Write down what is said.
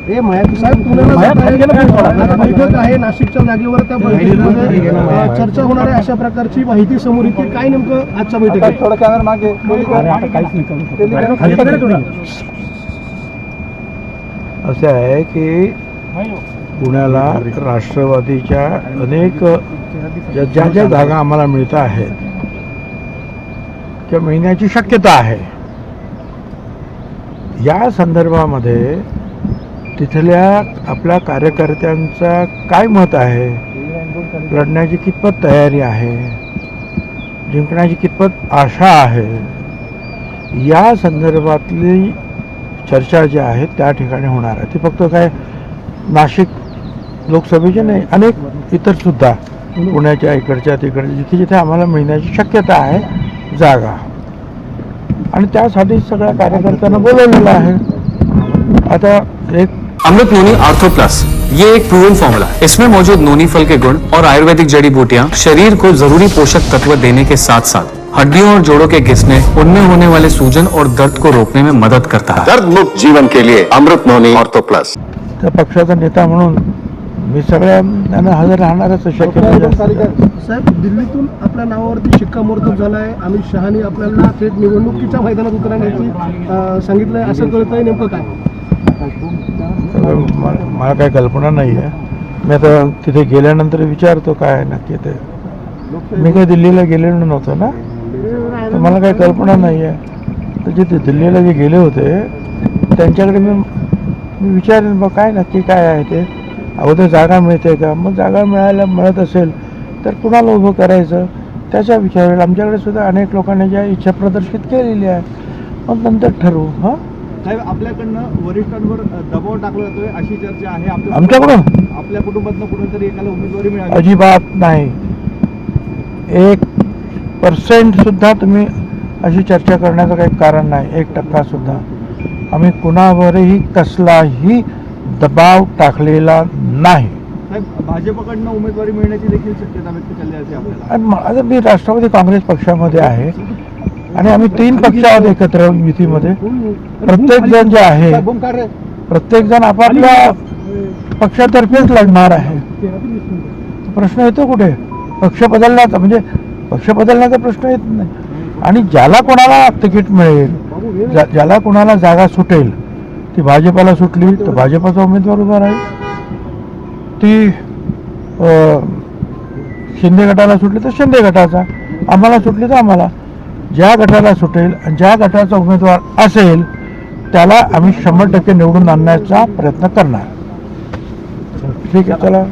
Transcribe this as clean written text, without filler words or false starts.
साहेब पुण्याला बैठक आहे नाशिकच्या जागेवर, त्या बैठकीमध्ये चर्चा होणार आहे अशा प्रकारची माहिती समोर येते. काय नेमकं आजच्या बैठकीत? थोडं कॅमेरा मागे. असं आहे की पुण्याला राष्ट्रवादीच्या अनेक ज्या ज्या जागा आम्हाला मिळत आहेत त्या मिळण्याची शक्यता आहे. या संदर्भामध्ये तिथल्या आपल्या कार्यकर्त्यांचा काय मत आहे, लढण्याची कितपत तयारी आहे, जिंकण्याची कितपत आशा आहे, या संदर्भातली चर्चा जी आहे त्या ठिकाणी होणार आहे. ती फक्त काय नाशिक लोकसभेचे नाही, अनेक इतरसुद्धा पुण्याच्या इकडच्या तिकडच्या जिथे जिथे आम्हाला मिळण्याची शक्यता आहे जागा, आणि त्यासाठी सगळ्या कार्यकर्त्यांना बोलवलेलं आहे. आता एक अमृत नोनी आर्थो प्लस, ये एक प्रूवन फॉर्मूला है। इसमें मौजूद नोनी फल के गुण और आयुर्वेदिक जड़ी बूटियां शरीर को जरूरी पोषक तत्व देने के साथ साथ हड्डियों और जोड़ों के घिसने, उनमें होने वाले सूजन और दर्द को रोकने में मदद करता है। दर्द मुक्त जीवन के लिए अमृत नोनी आर्थो प्लस. त्या पक्षाचा नेता म्हणून मी सगळ्यांना हजर राहणारच शक्यता जास्त आहे. साहेब, दिल्लीतून आपल्या नावावरती शिक्कामोर्तब झाला आहे. अमित शहानी आपल्याला थेट निवडणुकीच्या मैदानात उतरण्याची सांगितलंय असं कळतंय, नेमकं काय? मला काही कल्पना नाही आहे. मी आता तिथे गेल्यानंतर विचारतो काय नक्की ते. मी काही दिल्लीला गेलेलो नव्हतो ना, तर मला काही कल्पना नाही आहे. तर जे दिल्लीला जे गेले होते त्यांच्याकडे मी विचारेन बा काय नक्की काय आहे ते. अगोदर जागा मिळते का, मग जागा मिळत असेल तर कुणाला उभं करायचं त्याच्या विचारावेल. आमच्याकडे सुद्धा अनेक लोकांनी ज्या इच्छा प्रदर्शित केलेली आहे, मग नंतर ठरवू. हां, साहेब, आपल्याकडनं वरिष्ठांवर दबाव टाकला जातोय अशी चर्चा आहे. आमच्याकडून आपल्या कुटुंबातनं कुठेतरी एकाला उमेदवारी मिळाली? अजिबात नाही. 1% सुद्धा तुम्ही अशी चर्चा करण्याचं काही कारण नाही. 1% सुद्धा आम्ही कुणावरही कसलाही दबाव टाकलेला नाही. साहेब, भाजपकडनं उमेदवारी मिळण्याची देखील शक्यता व्यक्त केली जाते आपल्याला. आता मी राष्ट्रवादी काँग्रेस पक्षामध्ये आहे आणि आम्ही 3 पक्ष आहोत एकत्र युतीमध्ये. प्रत्येक जण जे आहे, प्रत्येक जण आपापल्या पक्षातर्फेच लढणार आहे. प्रश्न येतो कुठे पक्ष बदलण्याचा, म्हणजे पक्ष बदलण्याचा प्रश्न येत नाही. आणि ज्याला कोणाला तिकीट मिळेल, ज्याला कोणाला जागा सुटेल, ती भाजपाला सुटली तर भाजपाचा उमेदवार उभा राहील, ती शिंदे गटाला सुटली तर शिंदे गटाचा, आम्हाला सुटली तर आम्हाला. ज्या गटाला सुटेल आणि ज्या गटाचा उमेदवार असेल त्याला आम्ही 100% निवडून आणण्याचा प्रयत्न करणार. ठीक आहे, चला.